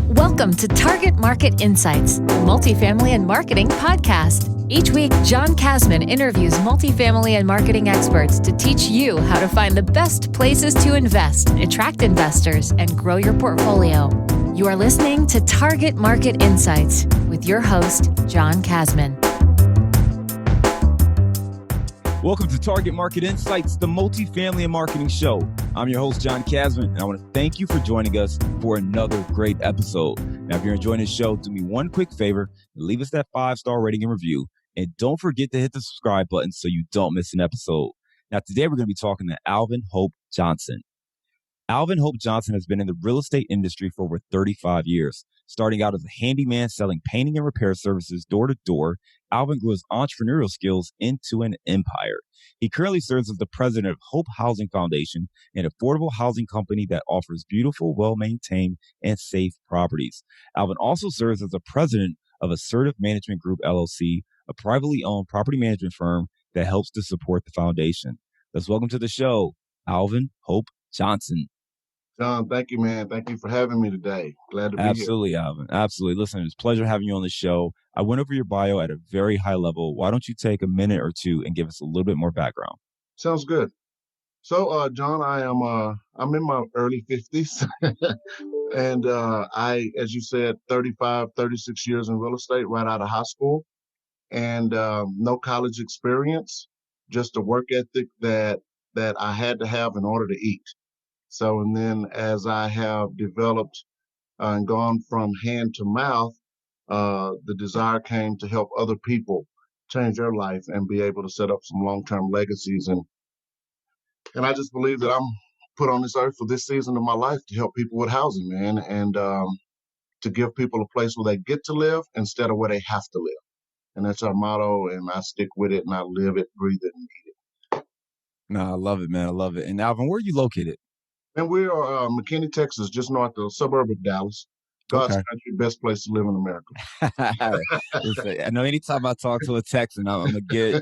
Welcome to Target Market Insights, the multifamily and marketing podcast. Each week, John Kasman interviews multifamily and marketing experts to teach you how to find the best places to invest, attract investors, and grow your portfolio. You are listening to Target Market Insights with your host, John Kasman. Welcome to Target Market Insights, the multifamily and marketing show. I'm your host, John Kasman, and I want to thank you for joining us for another great episode. Now, if you're enjoying this show, do me one quick favor and leave us that 5-star rating and review. And don't forget to hit the subscribe button so you don't miss an episode. Now, today we're going to be talking to Alvin Hope Johnson. Alvin Hope Johnson has been in the real estate industry for over 35 years. Starting out as a handyman selling painting and repair services door to door, Alvin grew his entrepreneurial skills into an empire. He currently serves as the president of Hope Housing Foundation, an affordable housing company that offers beautiful, well-maintained, and safe properties. Alvin also serves as the president of Assertive Management Group, LLC, a privately owned property management firm that helps to support the foundation. Let's welcome to the show, Alvin Hope Johnson. John, thank you, man. Thank you for having me today. Glad to be here. Absolutely, Alvin. Absolutely. Listen, it's a pleasure having you on the show. I went over your bio at a very high level. Why don't you take a minute or two and give us a little bit more background? Sounds good. So, John, I'm in my early 50s. And as you said, 35, 36 years in real estate right out of high school. And no college experience, just a work ethic that I had to have in order to eat. So, and then as I have developed and gone from hand to mouth, the desire came to help other people change their life and be able to set up some long-term legacies. And I just believe that I'm put on this earth for this season of my life to help people with housing, man, and to give people a place where they get to live instead of where they have to live. And that's our motto, and I stick with it, and I live it, breathe it, and eat it. No, I love it, man. I love it. And Alvin, where are you located? And we are McKinney, Texas, just north of the suburb of Dallas. God's country, best place to live in America. Listen, I know anytime I talk to a Texan, I'm gonna get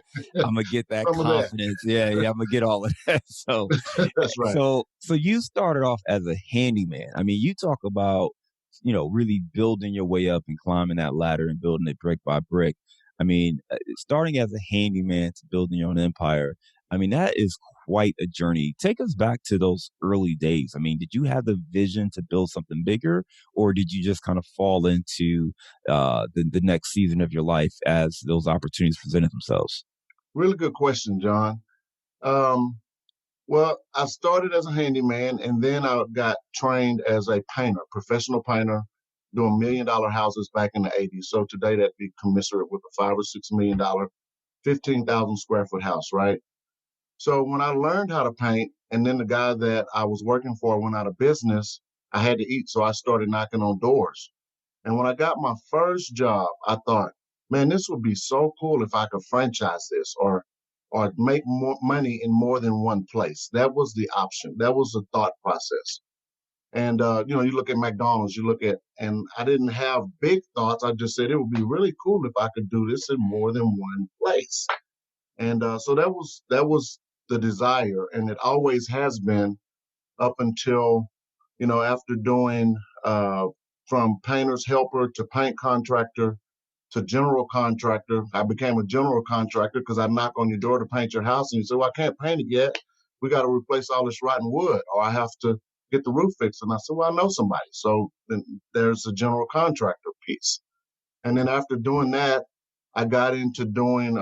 that confidence. Yeah, I'm gonna get all of that. So that's right. So you started off as a handyman. I mean, you talk about, really building your way up and climbing that ladder and building it brick by brick. I mean, starting as a handyman to building your own empire. I mean, that is quite a journey. Take us back to those early days. I mean, did you have the vision to build something bigger, or did you just kind of fall into the next season of your life as those opportunities presented themselves? Really good question, John. Well, I started as a handyman, and then I got trained as a painter, professional painter, doing $1 million houses back in the 80s. So today that'd be commensurate with a $5 or $6 million, 15,000 square foot house, right? So when I learned how to paint, and then the guy that I was working for went out of business, I had to eat. So I started knocking on doors. And when I got my first job, I thought, man, this would be so cool if I could franchise this or make more money in more than one place. That was the option. That was the thought process. And, you look at McDonald's, and I didn't have big thoughts. I just said it would be really cool if I could do this in more than one place. And so that was the desire, and it always has been up until, after doing from painter's helper to paint contractor to general contractor. I became a general contractor because I knock on your door to paint your house, and you say, well, I can't paint it yet. We got to replace all this rotten wood, or I have to get the roof fixed. And I said, well, I know somebody. So then there's the general contractor piece. And then after doing that, I got into doing,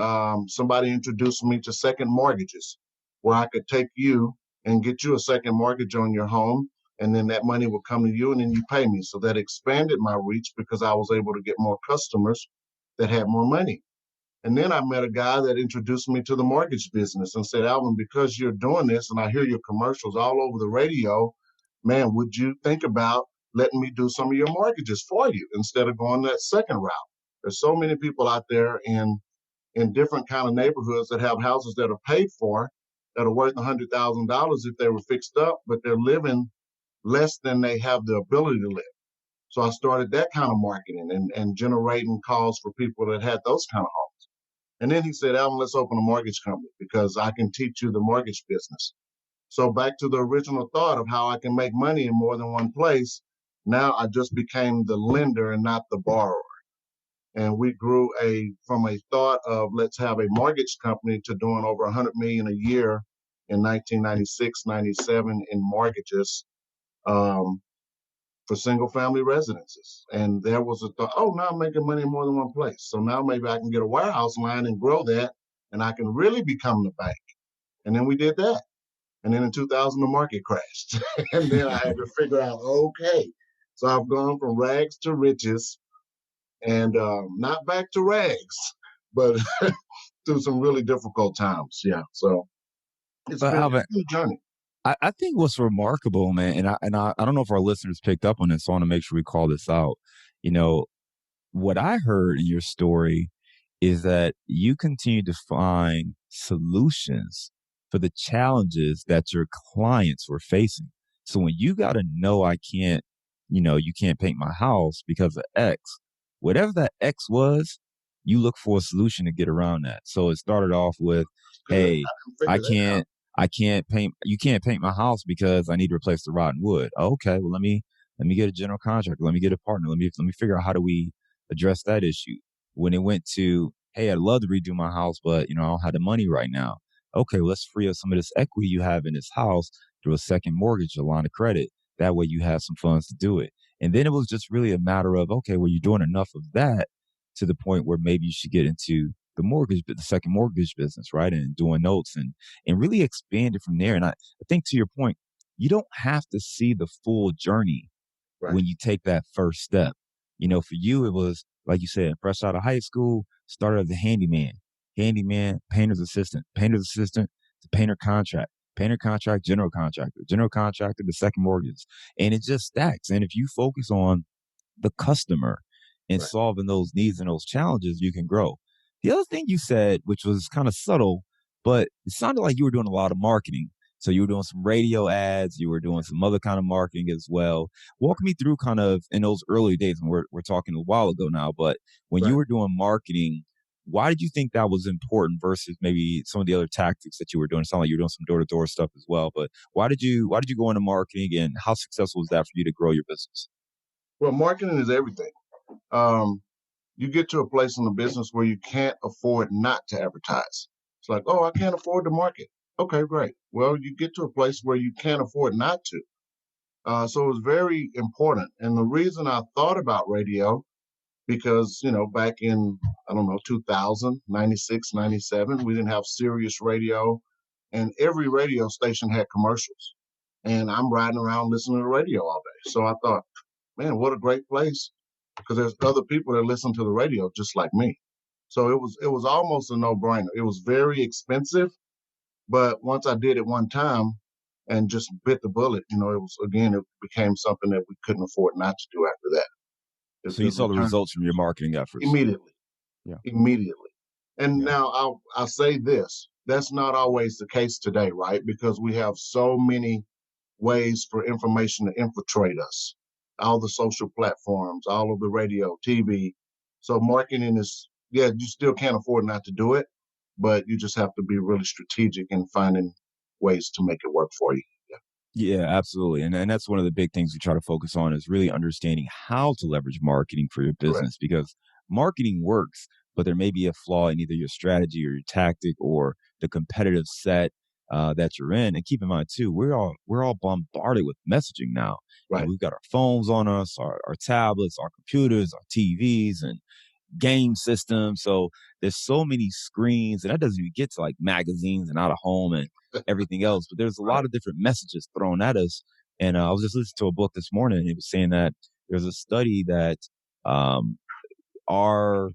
somebody introduced me to second mortgages, where I could take you and get you a second mortgage on your home, and then that money would come to you and then you pay me. So that expanded my reach because I was able to get more customers that had more money. And then I met a guy that introduced me to the mortgage business and said, Alvin, because you're doing this and I hear your commercials all over the radio, man, would you think about letting me do some of your mortgages for you instead of going that second route? There's so many people out there in different kind of neighborhoods that have houses that are paid for that are worth $100,000 if they were fixed up, but they're living less than they have the ability to live. So I started that kind of marketing and generating calls for people that had those kind of homes. And then he said, Alvin, let's open a mortgage company because I can teach you the mortgage business. So back to the original thought of how I can make money in more than one place, Now I just became the lender and not the borrower. And we grew from a thought of let's have a mortgage company to doing over 100 million a year in 1996, 97 in mortgages for single family residences. And there was a thought, oh, now I'm making money in more than one place. So now maybe I can get a warehouse line and grow that, and I can really become the bank. And then we did that. And then in 2000, the market crashed. And then I had to figure out, okay, so I've gone from rags to riches and not back to rags, but through some really difficult times. Yeah. So it's But been Alvin, a journey. I think what's remarkable, man, and I don't know if our listeners picked up on this, so I want to make sure we call this out. You know, what I heard in your story is that you continue to find solutions for the challenges that your clients were facing. So when you got to know, you can't paint my house because of X, whatever that X was, you look for a solution to get around that. So it started off with, Good. hey, I I can figure that out. can't paint, you can't paint my house because I need to replace the rotten wood. Okay, well, let me get a general contractor. Let me get a partner. Let me figure out how do we address that issue. When it went to, hey, I'd love to redo my house, but I don't have the money right now. Okay, well, let's free up some of this equity you have in this house through a second mortgage, a line of credit. That way you have some funds to do it. And then it was just really a matter of, okay, well, you're doing enough of that to the point where maybe you should get into the second mortgage business, right? And doing notes and really expand it from there. And I think to your point, you don't have to see the full journey Right. when you take that first step. For you, it was, like you said, fresh out of high school, started as a handyman, painter's assistant to painter contract, general contractor, the second mortgage. And it just stacks. And if you focus on the customer and Right. solving those needs and those challenges, you can grow. The other thing you said, which was kind of subtle, but it sounded like you were doing a lot of marketing. So you were doing some radio ads, you were doing some other kind of marketing as well. Walk me through kind of in those early days, and we're talking a while ago now, but when you Right. were doing marketing, why did you think that was important versus maybe some of the other tactics that you were doing? It sounded like you were doing some door-to-door stuff as well, but why did you go into marketing, and how successful was that for you to grow your business? Well, marketing is everything. Um, you get to a place in the business where you can't afford not to advertise. It's like, oh, I can't afford to market. Okay, great. Well, you get to a place where you can't afford not to. So it was very important. And the reason I thought about radio, because, back in, I don't know, 2000, 96, 97, we didn't have Sirius radio, and every radio station had commercials. And I'm riding around listening to the radio all day. So I thought, man, what a great place, because there's other people that listen to the radio just like me. So it was almost a no-brainer. It was very expensive, but once I did it one time and just bit the bullet, it became something that we couldn't afford not to do after that. So you The saw the return results from your marketing efforts. immediately, Yeah. immediately. And Yeah. now I'll say this: that's not always the case today, right? Because we have so many ways for information to infiltrate us, all the social platforms, all of the radio, TV. So marketing is, yeah, you still can't afford not to do it, but you just have to be really strategic in finding ways to make it work for you. Yeah, Yeah, absolutely. And that's one of the big things we try to focus on is really understanding how to leverage marketing for your correct. business, because marketing works, but there may be a flaw in either your strategy or your tactic or the competitive set that you're in. And keep in mind too, we're all bombarded with messaging now. Right. We've got our phones on us, our tablets, our computers, our TVs, and game system. So there's so many screens, and that doesn't even get to like magazines and out of home and everything else. But there's a Right. lot of different messages thrown at us. And I was just listening to a book this morning, and it was saying that there's a study that um, our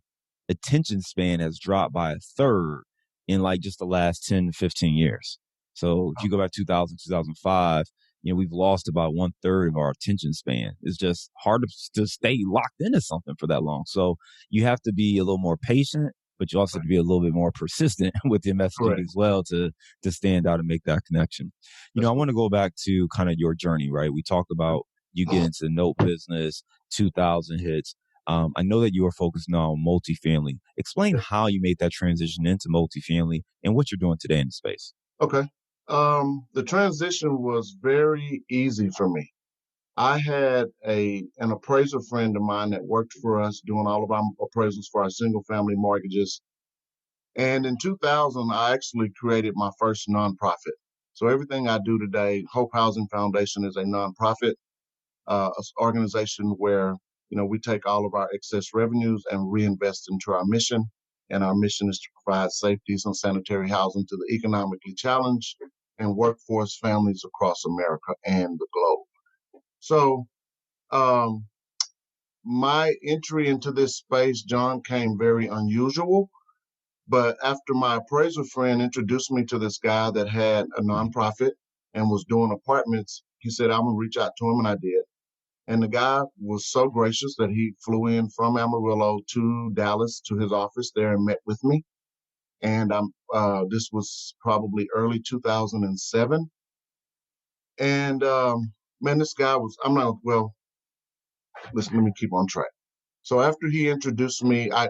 attention span has dropped by a third in like just the last 10 to 15 years. So if you go back 2000, 2005, we've lost about one third of our attention span. It's just hard to stay locked into something for that long. So you have to be a little more patient, but you also have to be a little bit more persistent with your messaging Correct. as well to stand out and make that connection. That's I want to go back to kind of your journey, right? We talked about you get into the note business, 2000 hits. I know that you are focused now on multifamily. Explain okay. how you made that transition into multifamily and what you're doing today in the space. Okay. The transition was very easy for me. I had an appraiser friend of mine that worked for us doing all of our appraisals for our single family mortgages. And in 2000, I actually created my first nonprofit. So everything I do today, Hope Housing Foundation is a nonprofit organization where we take all of our excess revenues and reinvest into our mission. And our mission is to provide safe, decent, sanitary housing to the economically challenged and workforce families across America and the globe. So um, my entry into this space, John, came very unusual. But after my appraiser friend introduced me to this guy that had a nonprofit and was doing apartments, he said, I'm going to reach out to him, and I did. And the guy was so gracious that he flew in from Amarillo to Dallas to his office there and met with me. And this was probably early 2007. And man, this guy was, let me keep on track. So after he introduced me, I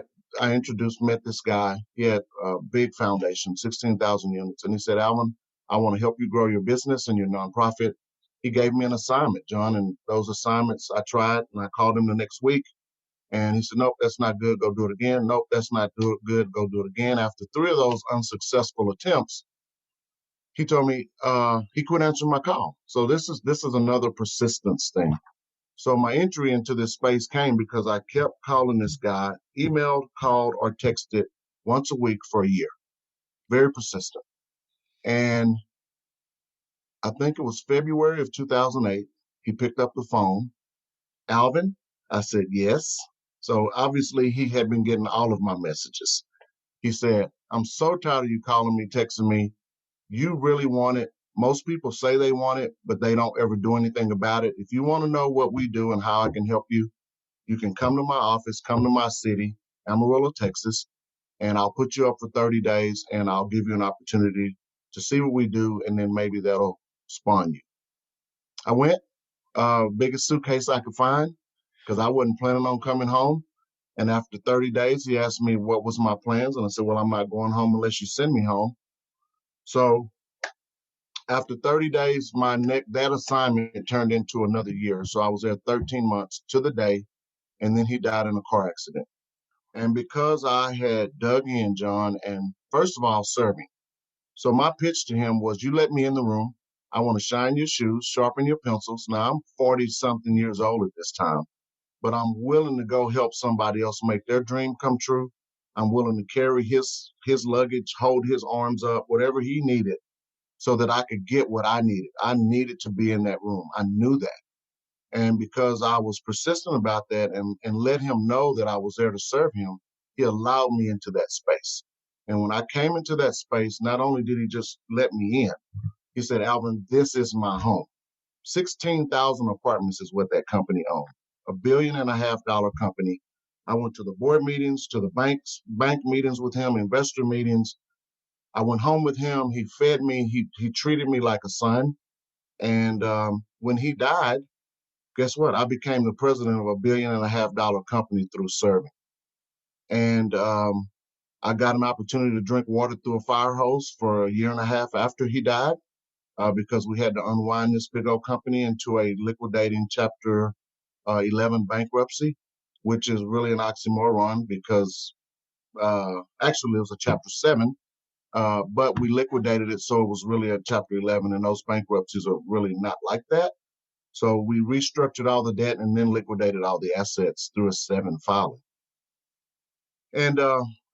met this guy. He had a big foundation, 16,000 units. And he said, Alvin, I want to help you grow your business and your nonprofit. He gave me an assignment, John, and those assignments I tried, and I called him the next week. And he said, nope, that's not good. Go do it again. Nope, that's not good. Go do it again. After 3 of those unsuccessful attempts, he told me he quit answering my call. So this is another persistence thing. So my entry into this space came because I kept calling this guy, emailed, called, or texted once a week for a year. Very persistent. And I think it was February of 2008. He picked up the phone. Alvin? I said, yes. So obviously he had been getting all of my messages. He said, I'm so tired of you calling me, texting me. You really want it. Most people say they want it, but they don't ever do anything about it. If you want to know what we do and how I can help you, you can come to my office, come to my city, Amarillo, Texas, and I'll put you up for 30 days and I'll give you an opportunity to see what we do, and then maybe that'll spawn you. I went, biggest suitcase I could find, because I wasn't planning on coming home. And after 30 days, he asked me what was my plans. And I said, well, I'm not going home unless you send me home. So after 30 days, that assignment turned into another year. So I was there 13 months to the day, and then he died in a car accident. And because I had dug in, John, and first of all, serving. So my pitch to him was, you let me in the room. I want to shine your shoes, sharpen your pencils. Now, I'm 40-something years old at this time, but I'm willing to go help somebody else make their dream come true. I'm willing to carry his luggage, hold his arms up, whatever he needed, so that I could get what I needed. I needed to be in that room. I knew that. And because I was persistent about that and let him know that I was there to serve him, he allowed me into that space. And when I came into that space, not only did he just let me in, he said, Alvin, this is my home. 16,000 apartments is what that company owned. $1.5 billion company. I went to the board meetings, to the bank meetings with him, investor meetings. I went home with him. He fed me. He treated me like a son. And when he died, guess what? I became the president of $1.5 billion company through serving. And I got an opportunity to drink water through a fire hose for 1.5 years after he died, because we had to unwind this big old company into a liquidating Chapter 11 bankruptcy, which is really an oxymoron because actually it was a Chapter 7, but we liquidated it, so it was really a Chapter 11, and those bankruptcies are really not like that. So we restructured all the debt and then liquidated all the assets through a 7 filing. And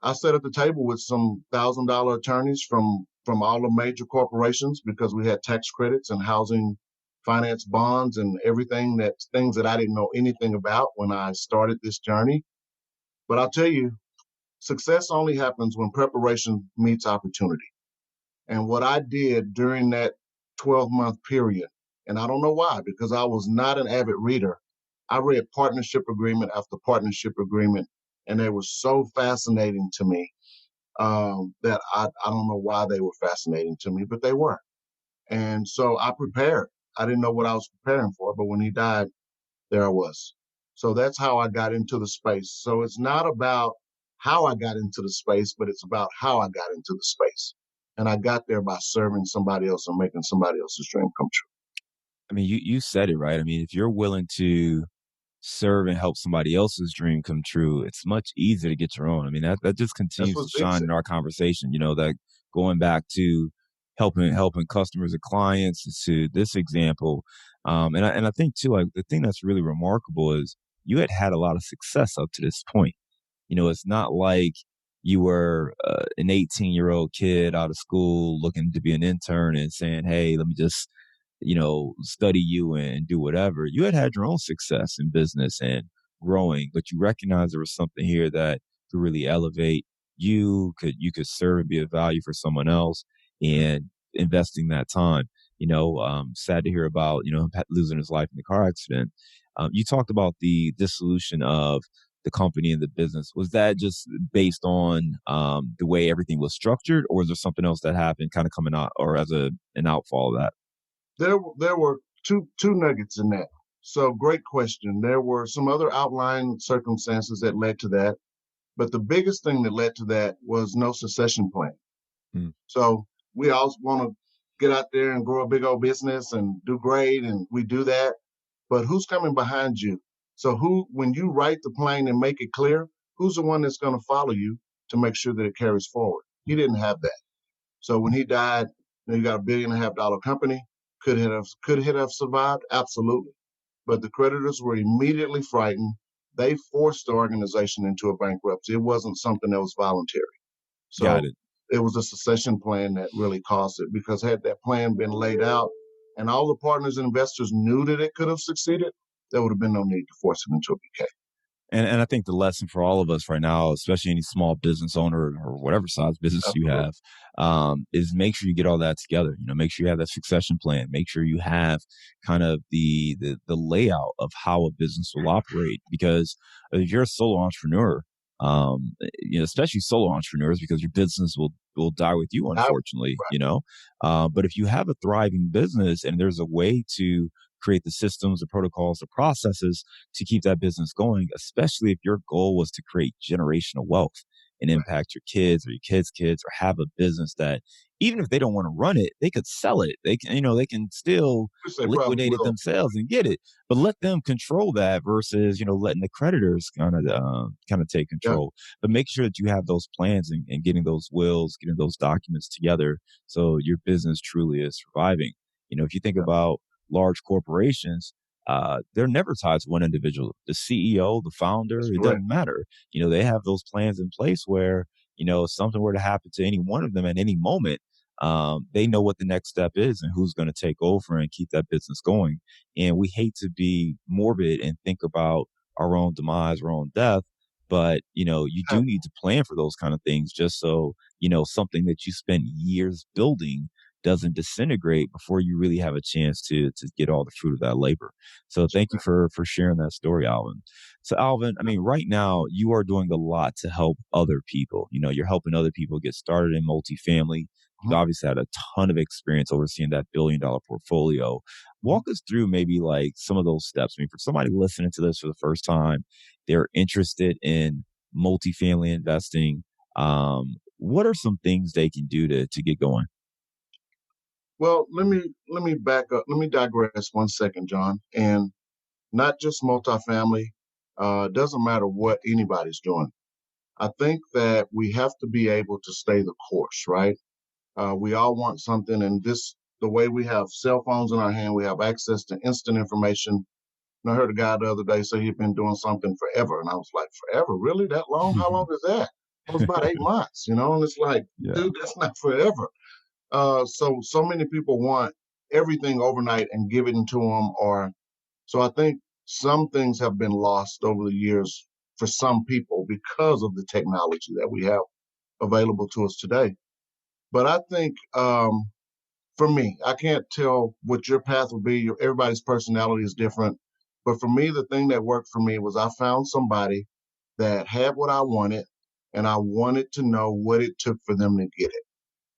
I sat at the table with some $1,000 attorneys from all the major corporations, because we had tax credits and housing finance bonds and things that I didn't know anything about when I started this journey. But I'll tell you, success only happens when preparation meets opportunity. And what I did during that 12-month period, and I don't know why, because I was not an avid reader, I read partnership agreement after partnership agreement, and they were so fascinating to me that I don't know why they were fascinating to me, but they were. And so I prepared. I didn't know what I was preparing for, but when he died, there I was. So that's how I got into the space. So it's not about how I got into the space, but it's about how I got into the space. And I got there by serving somebody else and making somebody else's dream come true. I mean, you said it right. I mean, if you're willing to serve and help somebody else's dream come true, it's much easier to get your own. I mean, that just That's continues to what's shine easy. in our conversation, that going back to helping customers and clients to this example. And I think too, like the thing that's really remarkable is you had a lot of success up to this point. It's not like you were an 18-year-old kid out of school looking to be an intern and saying, "Hey, let me just study you and do whatever." You had your own success in business and growing, but you recognize there was something here that could really elevate you could serve and be of value for someone else and investing that time. Sad to hear about, him losing his life in the car accident. You talked about the dissolution of the company and the business. Was that just based on the way everything was structured, or was there something else that happened kind of coming out or as an outfall of that? There were two nuggets in that. So great question. There were some other outlying circumstances that led to that, but the biggest thing that led to that was no succession plan. Mm, So we all want to get out there and grow a big old business and do great, and we do that. But who's coming behind you? So when you write the plan and make it clear, who's the one that's going to follow you to make sure that it carries forward? He didn't have that. So when he died, you got $1.5 billion company. Could it have survived? Absolutely. But the creditors were immediately frightened. They forced the organization into a bankruptcy. It wasn't something that was voluntary. got So it. it was a succession plan that really caused it, because had that plan been laid out and all the partners and investors knew that it could have succeeded, there would have been no need to force it into a BK. And I think the lesson for all of us right now, especially any small business owner or whatever size business you Absolutely. have, is make sure you get all that together. Make sure you have that succession plan. Make sure you have kind of the layout of how a business will operate. Because if you're a solo entrepreneur, especially solo entrepreneurs, because your business will die with you, I, unfortunately. But if you have a thriving business and there's a way to create the systems, the protocols, the processes to keep that business going, especially if your goal was to create generational wealth and right. impact your kids or your kids' kids, or have a business that even if they don't want to run it, they could sell it. They can still Which they probably liquidate it will. themselves and get it, but let them control that versus, letting the creditors kind of take Yeah, control. But make sure that you have those plans and getting those wills, getting those documents together so your business truly is surviving. If you think yeah, about large corporations, they're never tied to one individual. The CEO, the founder, that's it correct. doesn't matter. They have those plans in place where, if something were to happen to any one of them at any moment, they know what the next step is and who's going to take over and keep that business going. And we hate to be morbid and think about our own demise, our own death. But, you Yeah, do need to plan for those kind of things just so, something that you spent years building doesn't disintegrate before you really have a chance to get all the fruit of that labor. So that's thank you correct. for sharing that story, Alvin. So Alvin, I mean, right now you are doing a lot to help other people. You're helping other people get started in multifamily. Mhm, You've obviously had a ton of experience overseeing that $1 billion portfolio. mhm. Walk us through maybe like some of those steps. I mean, for somebody listening to this for the first time, they're interested in multifamily investing. What are some things they can do to get going? Well, let me back up. Let me digress 1 second, John. And not just multifamily. Doesn't matter what anybody's doing. I think that we have to be able to stay the course, right? We all want something, and the way we have cell phones in our hand, we have access to instant information. And I heard a guy the other day say he'd been doing something forever, and I was like, forever? Really? That long? How long is that? It was about 8 months, and it's like, Yeah. dude, that's not forever. So many people want everything overnight and give it to them, or so I think some things have been lost over the years for some people because of the technology that we have available to us today. But I think for me, I can't tell what your path will be. Everybody's personality is different. But for me, the thing that worked for me was I found somebody that had what I wanted, and I wanted to know what it took for them to get it.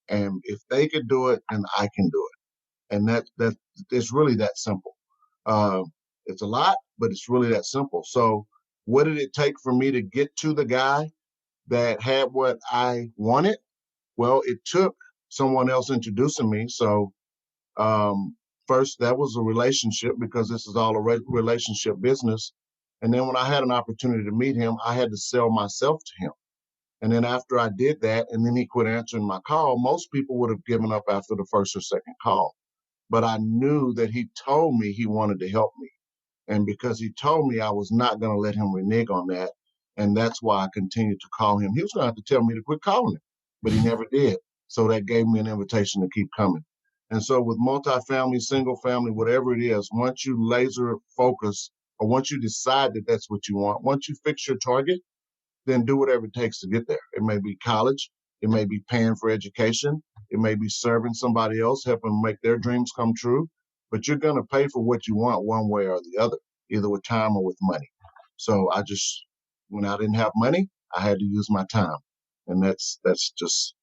And if they could do it, then I can do it. And that it's really that simple. Uh, it's a lot, but it's really that simple. So, what did it take for me to get to the guy that had what I wanted? Well, it took someone else introducing me. So, um, first, that was a relationship because this is all a relationship business. And then when I had an opportunity to meet him, I had to sell myself to him. And then after I did that, and then he quit answering my call, most people would have given up after the first or second call. But I knew that he told me he wanted to help me. And because he told me, I was not going to let him renege on that. And that's why I continued to call him. He was going to have to tell me to quit calling him, but he never did. So that gave me an invitation to keep coming. And so with multifamily, single family, whatever it is, once you laser focus or once you decide that that's what you want, once you fix your target, then do whatever it takes to get there. It may be college. It may be paying for education. It may be serving somebody else, helping them make their dreams come true. But you're going to pay for what you want one way or the other, either with time or with money. So when I didn't have money, I had to use my time. And that's just,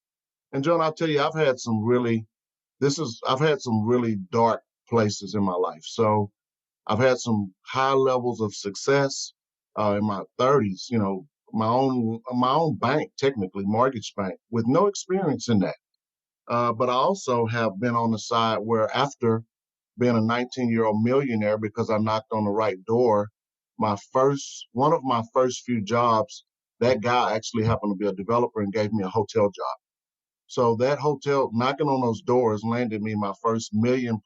and John, I'll tell you, I've had some really dark places in my life. So I've had some high levels of success in my 30s, my own bank, technically, mortgage bank, with no experience in that. But I also have been on the side where after being a 19-year-old millionaire, because I knocked on the right door, one of my first few jobs, that guy actually happened to be a developer and gave me a hotel job. So that hotel, knocking on those doors, landed me my first $1 million+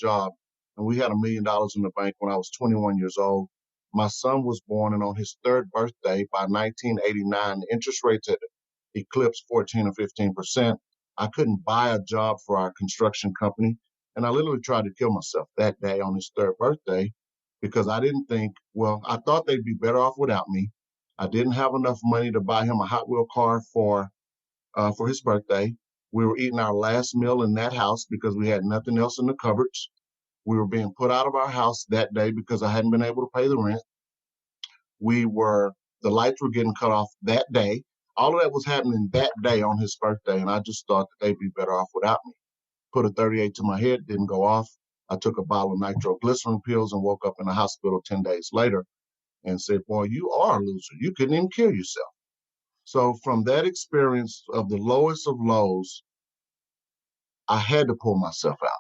job. And we had $1 million in the bank when I was 21 years old. My son was born, and on his third birthday, by 1989, the interest rates had eclipsed 14 or 15%. I couldn't buy a job for our construction company. And I literally tried to kill myself that day on his third birthday because I thought they'd be better off without me. I didn't have enough money to buy him a Hot Wheel car for his birthday. We were eating our last meal in that house because we had nothing else in the cupboards. We were being put out of our house that day because I hadn't been able to pay the rent. The lights were getting cut off that day. All of that was happening that day on his birthday, and I just thought that they'd be better off without me. Put a 38 to my head, didn't go off. I took a bottle of nitroglycerin pills and woke up in the hospital 10 days later and said, boy, you are a loser. You couldn't even kill yourself. So from that experience of the lowest of lows, I had to pull myself out.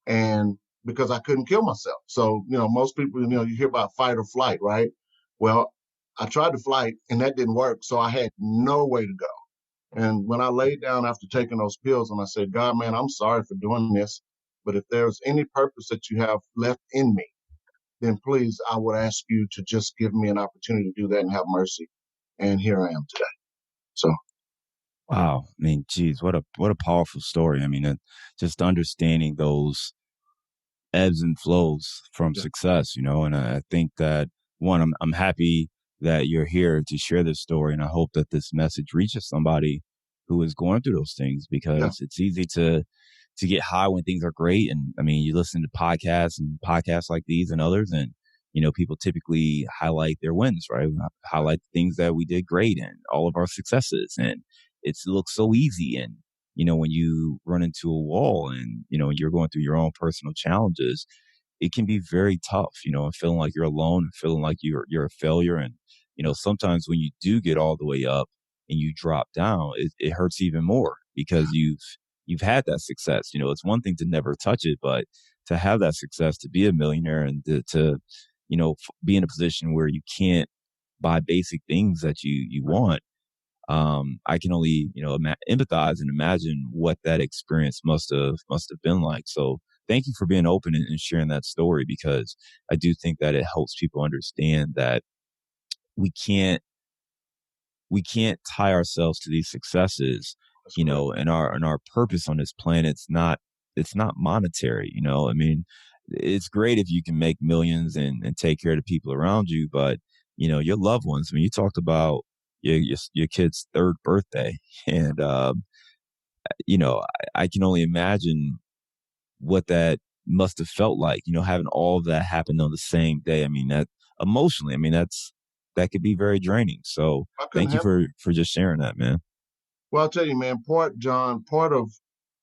And because I couldn't kill myself. So, most people, you hear about fight or flight, right? Well, I tried to flight and that didn't work. So I had no way to go. And when I laid down after taking those pills and I said, God, man, I'm sorry for doing this. But if there's any purpose that you have left in me, then please, I would ask you to just give me an opportunity to do that and have mercy. And here I am today. So. Wow. I mean, geez, what a powerful story. I mean, just understanding those ebbs and flows from Yeah. success, and I think that one, I'm happy that you're here to share this story, and I hope that this message reaches somebody who is going through those things Yeah. because it's easy to get high when things are great. And I mean, you listen to podcasts like these and others, and people typically highlight their wins, right? Highlight the things that we did great and all of our successes, and it looks so easy. And when you run into a wall and you're going through your own personal challenges, it can be very tough, and feeling like you're alone and feeling like you're a failure. And sometimes when you do get all the way up and you drop down, it hurts even more because you've had that success. It's one thing to never touch it, but to have that success, to be a millionaire, and to be in a position where you can't buy basic things that you want. I can only empathize and imagine what that experience must have been like. So thank you for being open and sharing that story, because I do think that it helps people understand that we can't tie ourselves to these successes, and our purpose on this planet. It's not monetary. I mean, it's great if you can make millions and take care of the people around you, but your loved ones. I mean, you talked about your kid's third birthday, and I can only imagine what that must have felt like, having all of that happen on the same day. I mean, that emotionally, I mean, that could be very draining. So I couldn't thank you have. for just sharing that, man. Well, I'll tell you, man, part of,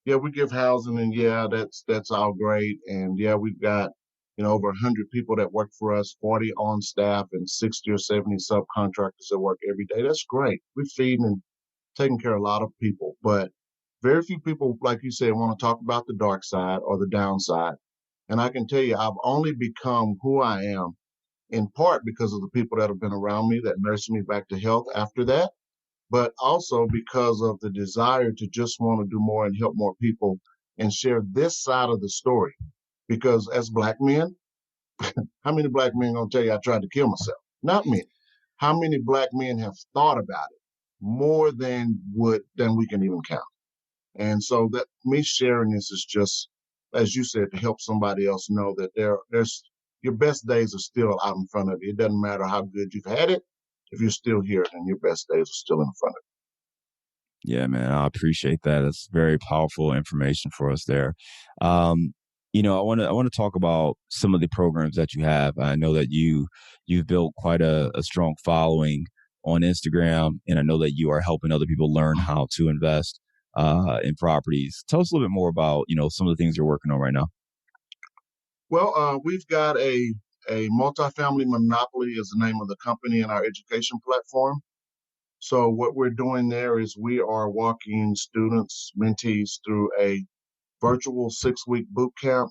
yeah, we give housing and yeah, that's all great. And yeah, we've got, over 100 people that work for us, 40 on staff and 60 or 70 subcontractors that work every day. That's great. We're feeding and taking care of a lot of people, but very few people, like you said, want to talk about the dark side or the downside. And I can tell you, I've only become who I am in part because of the people that have been around me that nursed me back to health after that, but also because of the desire to just want to do more and help more people and share this side of the story. Because as Black men, how many Black men gonna tell you I tried to kill myself? Not many. How many Black men have thought about it? More than we can even count. And so that me sharing this is just, as you said, to help somebody else know that there's your best days are still out in front of you. It doesn't matter how good you've had it. If you're still here, then your best days are still in front of Yeah, man, I appreciate that. That's very powerful information for us there. Um, I want to talk about some of the programs that you have. I know that you've built quite a strong following on Instagram, and I know that you are helping other people learn how to invest in properties. Tell us a little bit more about some of the things you're working on right now. you. Well, we've got a multifamily monopoly is the name of the company in our education platform. So what we're doing there is we are walking students, mentees through a virtual 6-week boot camp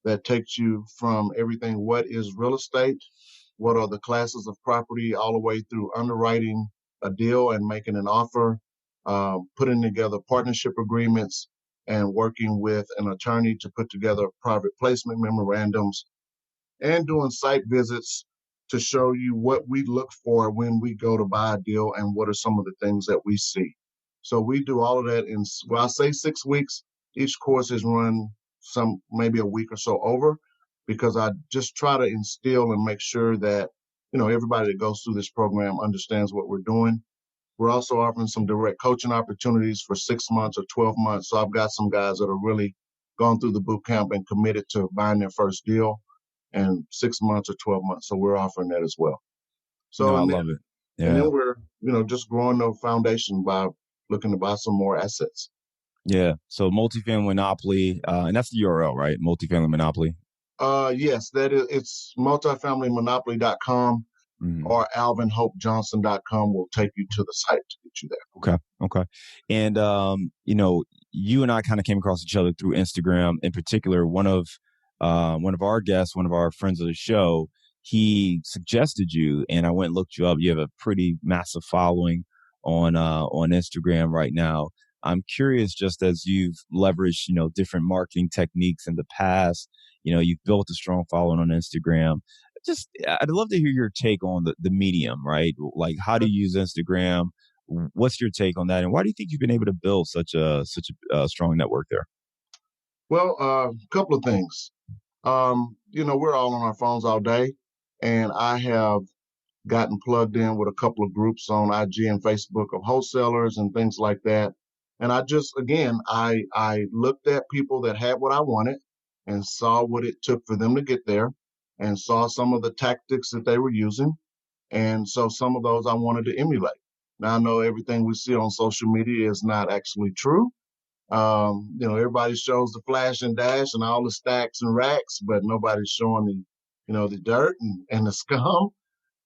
that takes you from everything: what is real estate, what are the classes of property, all the way through underwriting a deal and making an offer, putting together partnership agreements, and working with an attorney to put together private placement memorandums, and doing site visits to show you what we look for when we go to buy a deal and what are some of the things that we see. So we do all of that in, well, I say 6 weeks. Each course is run maybe a week or so over, because I just try to instill and make sure that, everybody that goes through this program understands what we're doing. We're also offering some direct coaching opportunities for 6 months or 12 months. So I've got some guys that are really gone through the boot camp and committed to buying their first deal and 6 months or 12 months. So we're offering that as well. No, So, I and love it. then Yeah. we're, just growing the foundation by looking to buy some more assets. Yeah. So multifamily monopoly, and that's the URL, right? Multifamily monopoly. Yes, it's multifamilymonopoly.com, Mhm. or alvinhopejohnson.com will take you to the site to get you there. Okay. Okay. And you and I kind of came across each other through Instagram. In particular, one of our guests, one of our friends of the show, he suggested you, and I went and looked you up. You have a pretty massive following on Instagram right now. I'm curious, just as you've leveraged, different marketing techniques in the past, you've built a strong following on Instagram. Just, I'd love to hear your take on the medium, right? Like, how do you use Instagram? What's your take on that, and why do you think you've been able to build such a strong network there? Well, a couple of things. We're all on our phones all day, and I have gotten plugged in with a couple of groups on IG and Facebook of wholesalers and things like that. And I just, again, I looked at people that had what I wanted and saw what it took for them to get there, and saw some of the tactics that they were using. And so some of those I wanted to emulate. Now, I know everything we see on social media is not actually true. Everybody shows the flash and dash and all the stacks and racks, but nobody's showing the dirt and the scum.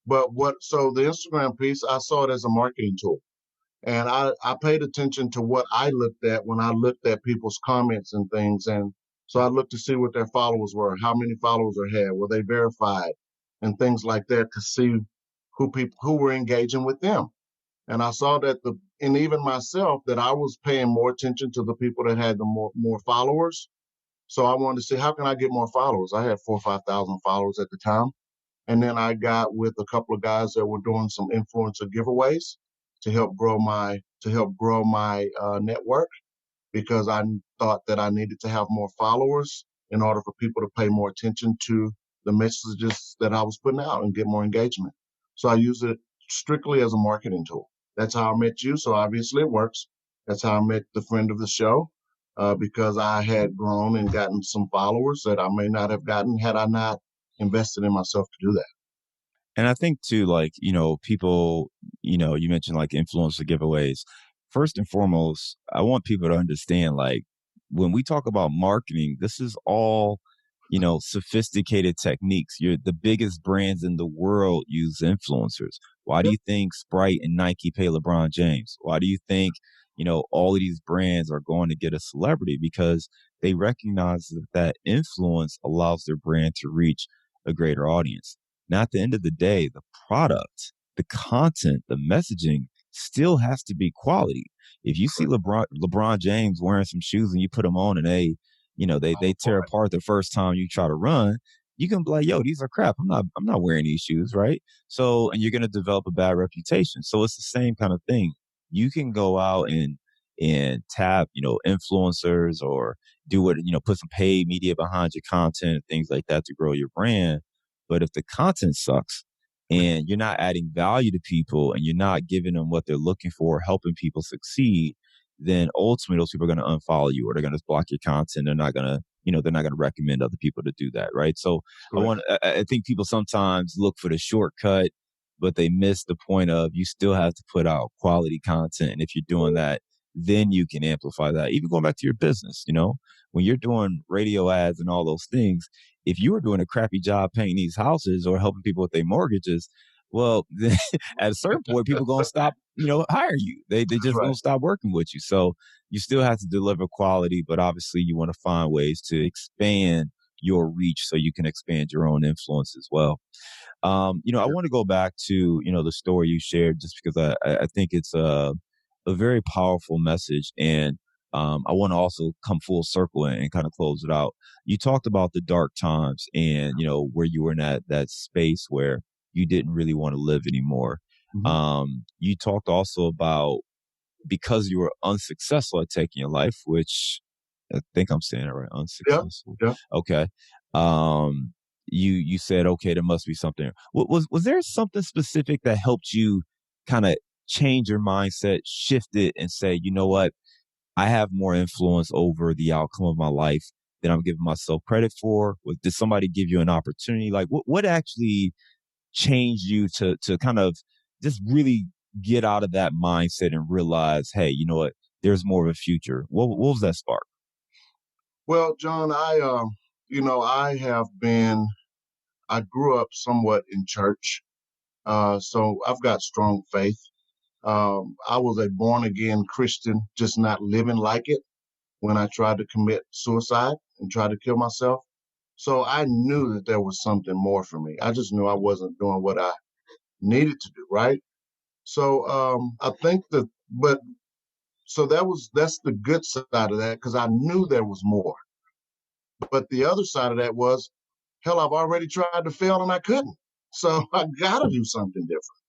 So the Instagram piece, I saw it as a marketing tool. And I paid attention to what I looked at when I looked at people's comments and things. And so I looked to see what their followers were, how many followers they had, were they verified, and things like that, to see who were engaging with them. And I saw that and even myself, that I was paying more attention to the people that had the more followers. So I wanted to see, how can I get more followers? I had 4 or 5 thousand followers at the time. And then I got with a couple of guys that were doing some influencer giveaways to help grow my network, because I thought that I needed to have more followers in order for people to pay more attention to the messages that I was putting out and get more engagement. So I use it strictly as a marketing tool. That's how I met you. So obviously it works. That's how I met the friend of the show, because I had grown and gotten some followers that I may not have gotten had I not invested in myself to do that. And I think too, like, people, you mentioned like influencer giveaways. First and foremost, I want people to understand, like, when we talk about marketing, this is all, sophisticated techniques. The biggest brands in the world use influencers. Why do Yep. you think Sprite and Nike pay LeBron James? Why do you think, all of these brands are going to get a celebrity? Because they recognize that influence allows their brand to reach a greater audience. Now, at the end of the day, the product, the content, the messaging still has to be quality. If you see LeBron James wearing some shoes and you put them on and they tear apart the first time you try to run, you can be like, yo, these are crap. I'm not wearing these shoes, right? So, and you're going to develop a bad reputation. So it's the same kind of thing. You can go out and tap, influencers or do what, put some paid media behind your content, things like that to grow your brand. But if the content sucks and you're not adding value to people and you're not giving them what they're looking for, helping people succeed, then ultimately those people are going to unfollow you or they're going to block your content. They're not going to, they're not going to recommend other people to do that. Right. So I think people sometimes look for the shortcut, but they miss the point of you still have to put out quality content. And if you're doing that, then you can amplify that. Even going back to your business, when you're doing radio ads and all those things, if you were doing a crappy job paying these houses or helping people with their mortgages, well, then at a certain point, people going to stop, hiring you. They just going to stop working with you. So you still have to deliver quality, but obviously you want to find ways to expand your reach so you can expand your own influence as well. I want to go back to, the story you shared just because I think it's a very powerful message. And I want to also come full circle and kind of close it out. You talked about the dark times and, where you were in that space where you didn't really want to live anymore. Mm-hmm. You talked also about because you were unsuccessful at taking your life, which I think I'm saying it right. Unsuccessful. Yeah. Okay. You said, okay, there must be something. Was there something specific that helped you kind of change your mindset, shift it and say, you know what? I have more influence over the outcome of my life than I'm giving myself credit for. Did somebody give you an opportunity? Like what actually changed you to kind of just really get out of that mindset and realize, hey, you know what? There's more of a future. What was that spark? Well, John, I grew up somewhat in church. So I've got strong faith. I was a born again Christian, just not living like it when I tried to commit suicide and tried to kill myself. So I knew that there was something more for me. I just knew I wasn't doing what I needed to do, right? So I think that's the good side of that because I knew there was more. But the other side of that was, hell, I've already tried to fail and I couldn't. So I got to do something different.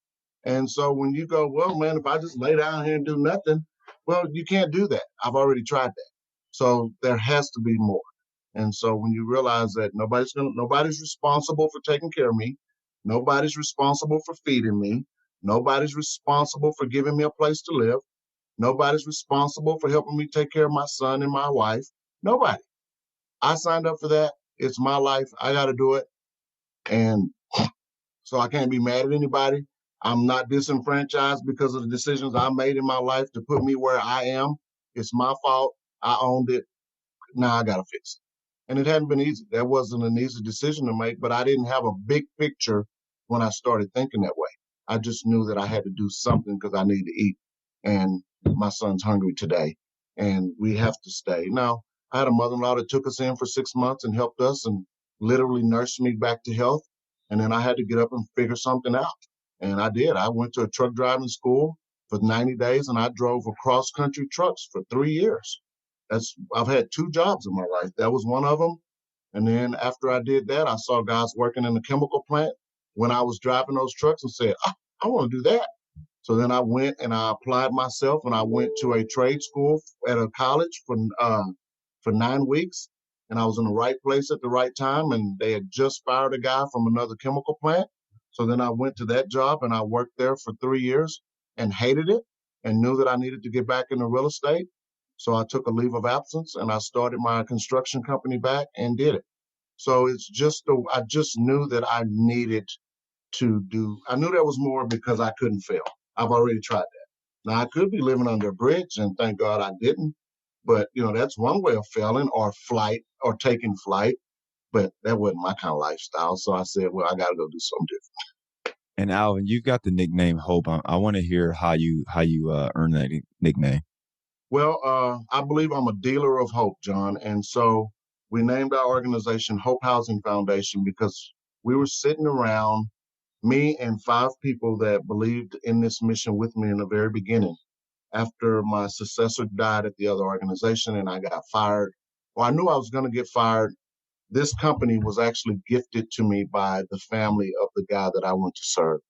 And so when you go, well, man, if I just lay down here and do nothing, well, you can't do that. I've already tried that. So there has to be more. And so when you realize that nobody's responsible for taking care of me, nobody's responsible for feeding me, nobody's responsible for giving me a place to live, nobody's responsible for helping me take care of my son and my wife. Nobody. I signed up for that. It's my life. I got to do it. And so I can't be mad at anybody. I'm not disenfranchised because of the decisions I made in my life to put me where I am. It's my fault. I owned it. Now I got to fix it. And it hadn't been easy. That wasn't an easy decision to make, but I didn't have a big picture when I started thinking that way. I just knew that I had to do something because I need to eat. And my son's hungry today. And we have to stay. Now, I had a mother-in-law that took us in for 6 months and helped us and literally nursed me back to health. And then I had to get up and figure something out. And I did. I went to a truck driving school for 90 days and I drove across country trucks for 3 years. I've had 2 jobs in my life. That was one of them. And then after I did that, I saw guys working in the chemical plant when I was driving those trucks and said, I want to do that. So then I went and I applied myself and I went to a trade school at a college for 9 weeks. And I was in the right place at the right time. And they had just fired a guy from another chemical plant. So then I went to that job and I worked there for 3 years and hated it and knew that I needed to get back into real estate. So I took a leave of absence and I started my construction company back and did it. So I just knew that I knew there was more because I couldn't fail. I've already tried that. Now I could be living under a bridge and thank God I didn't. But, that's one way of failing or taking flight. But that wasn't my kind of lifestyle. So I said, well, I got to go do something different. And Alvin, you've got the nickname Hope. I want to hear how you earned that nickname. Well, I believe I'm a dealer of hope, John. And so we named our organization Hope Housing Foundation because we were sitting around, me and five people that believed in this mission with me in the very beginning. After my successor died at the other organization and I got fired, well, I knew I was going to get fired. This company was actually gifted to me by the family of the guy that I went to serve.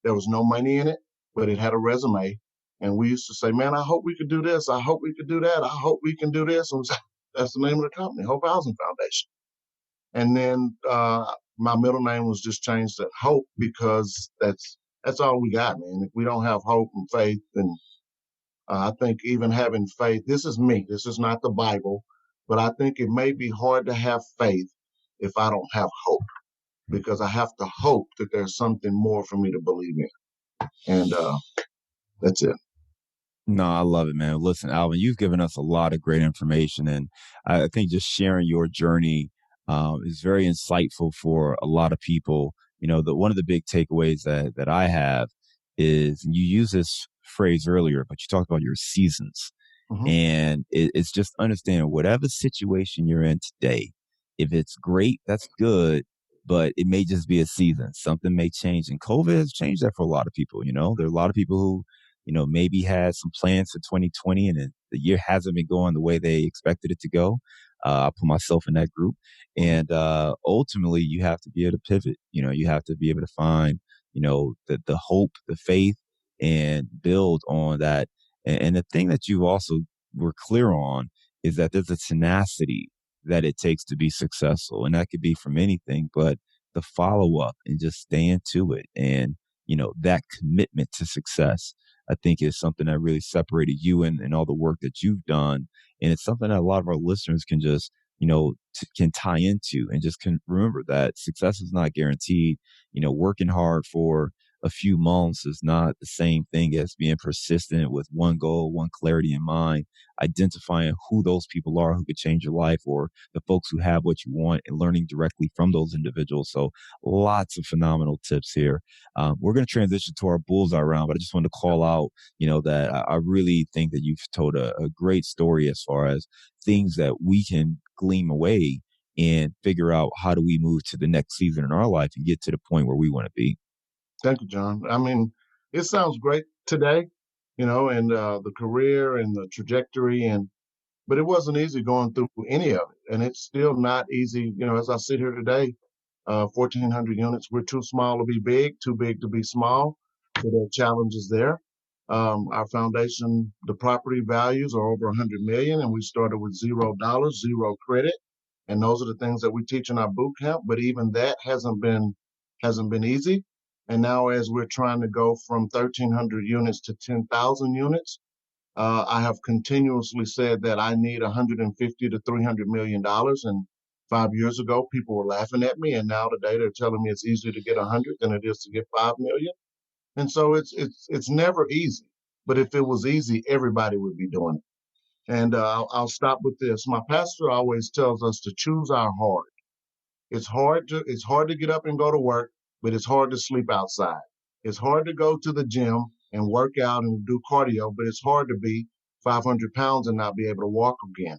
There was no money in it, but it had a resume. And we used to say, man, I hope we could do this. I hope we could do that. I hope we can do this. And that's the name of the company, Hope Housing Foundation. And then my middle name was just changed to Hope because that's all we got, man. If we don't have hope and faith, then I think even having faith, this is me, this is not the Bible, but I think it may be hard to have faith if I don't have hope because I have to hope that there's something more for me to believe in. And that's it. No, I love it, man. Listen, Alvin, you've given us a lot of great information, and I think just sharing your journey is very insightful for a lot of people. One of the big takeaways that I have is, and you used this phrase earlier, but you talked about your seasons, Mhm. and it's just understanding whatever situation you're in today. If it's great, that's good, but it may just be a season. Something may change, and COVID has changed that for a lot of people. There are a lot of people who maybe had some plans for 2020 and the year hasn't been going the way they expected it to go. I put myself in that group. And ultimately, you have to be able to pivot. You have to be able to find, the hope, the faith, and build on that. And the thing that you also were clear on is that there's a tenacity that it takes to be successful. And that could be from anything, but the follow up and just staying to it. And, that commitment to success, I think is something that really separated you and all the work that you've done. And it's something that a lot of our listeners can just, can tie into and just can remember that success is not guaranteed. Working hard for a few months is not the same thing as being persistent with one goal, one clarity in mind, identifying who those people are who could change your life or the folks who have what you want and learning directly from those individuals. So lots of phenomenal tips here. We're going to transition to our bullseye round, but I just wanted to call out, that I really think that you've told a great story as far as things that we can glean away and figure out how do we move to the next season in our life and get to the point where we want to be. Thank you, John. I mean, it sounds great today, and the career and the trajectory, but it wasn't easy going through any of it, and it's still not easy. As I sit here today, 1,400 units. We're too small to be big, too big to be small. So there are challenges there. Our foundation, the property values are over 100 million, and we started with $0, zero credit, and those are the things that we teach in our boot camp. But even that hasn't been easy. And now, as we're trying to go from 1,300 units to 10,000 units, I have continuously said that I need 150 to 300 million dollars. And 5 years ago, people were laughing at me, and now today they're telling me it's easier to get 100 than it is to get 5 million. And so it's never easy. But if it was easy, everybody would be doing it. And I'll stop with this. My pastor always tells us to choose our hard. It's hard to get up and go to work, but it's hard to sleep outside. It's hard to go to the gym and work out and do cardio, but it's hard to be 500 pounds and not be able to walk again.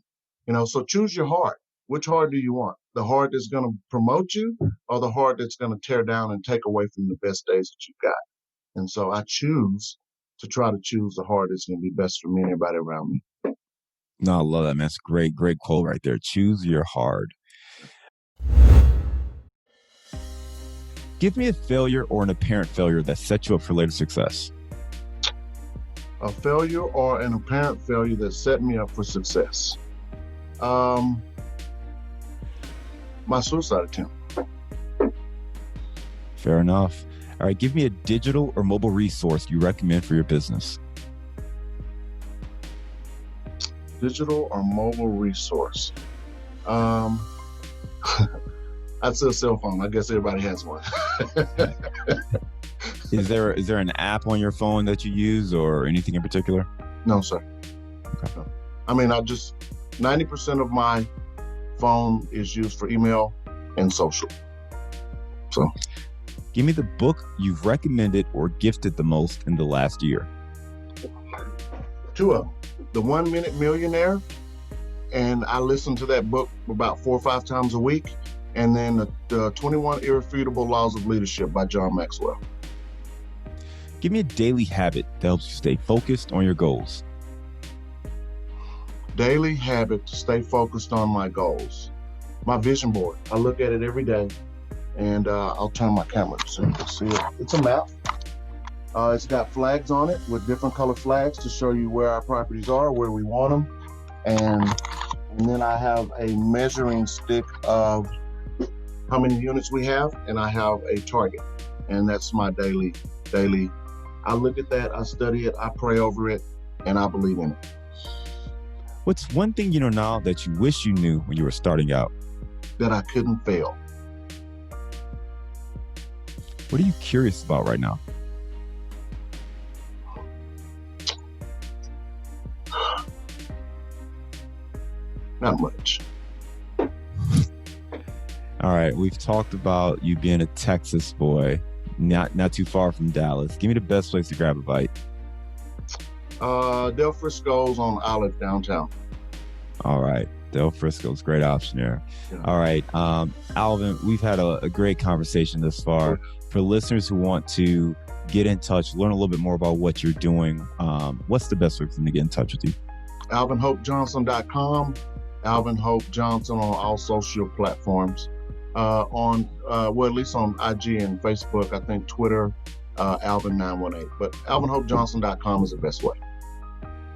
So choose your heart. Which heart do you want? The heart that's going to promote you or the heart that's going to tear down and take away from the best days that you've got? And so I choose to try to choose the heart that's going to be best for me and everybody around me. No, I love that, man. It's a great, great quote right there. Choose your hard. Give me a failure or an apparent failure that set you up for later success. A failure or an apparent failure that set me up for success. My suicide attempt. Fair enough. All right, give me a digital or mobile resource you recommend for your business. Digital or mobile resource. I'd say a cell phone. I guess everybody has one. Is there an app on your phone that you use or anything in particular? No, sir. Okay. No. I mean, 90% of my phone is used for email and social. So, give me the book you've recommended or gifted the most in the last year. Two of them. The 1 Minute Millionaire, and I listen to that book about 4 or 5 times a week. And then the 21 Irrefutable Laws of Leadership by John Maxwell. Give me a daily habit that helps you stay focused on your goals. Daily habit to stay focused on my goals. My vision board. I look at it every day, and I'll turn my camera so you can see it. It's a map. It's got flags on it with different color flags to show you where our properties are, where we want them. And then I have a measuring stick of how many units we have, and I have a target. And that's my daily. I look at that, I study it, I pray over it, and I believe in it. What's one thing you know now that you wish you knew when you were starting out? That I couldn't fail. What are you curious about right now? Not much. All right, we've talked about you being a Texas boy, not too far from Dallas. Give me the best place to grab a bite. Del Frisco's on Olive downtown. All right, Del Frisco's, great option there. Yeah. All right, Alvin, we've had a great conversation thus far. Sure. For listeners who want to get in touch, learn a little bit more about what you're doing, what's the best way for them to get in touch with you? AlvinHopeJohnson.com, Alvin Hope Johnson on all social platforms. At least on IG and Facebook, I think Twitter, Alvin918. But AlvinHopeJohnson.com is the best way.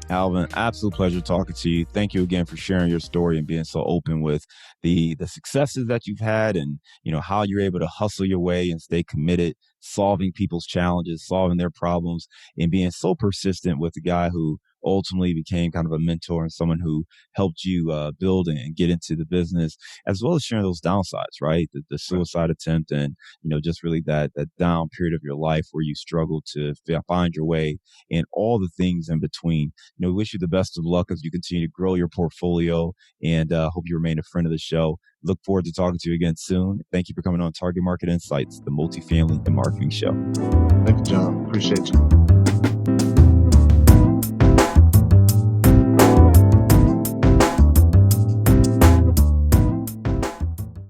Alvin, absolute pleasure talking to you. Thank you again for sharing your story and being so open with the successes that you've had, and how you're able to hustle your way and stay committed, solving people's challenges, solving their problems, and being so persistent with the guy who ultimately became kind of a mentor and someone who helped you build and get into the business, as well as sharing those downsides, right? The suicide attempt, and just really that down period of your life where you struggled to find your way, and all the things in between. We wish you the best of luck as you continue to grow your portfolio, and hope you remain a friend of the show. Look forward to talking to you again soon. Thank you for coming on Target Market Insights, the Multifamily and Marketing Show. Thank you, John. Appreciate you.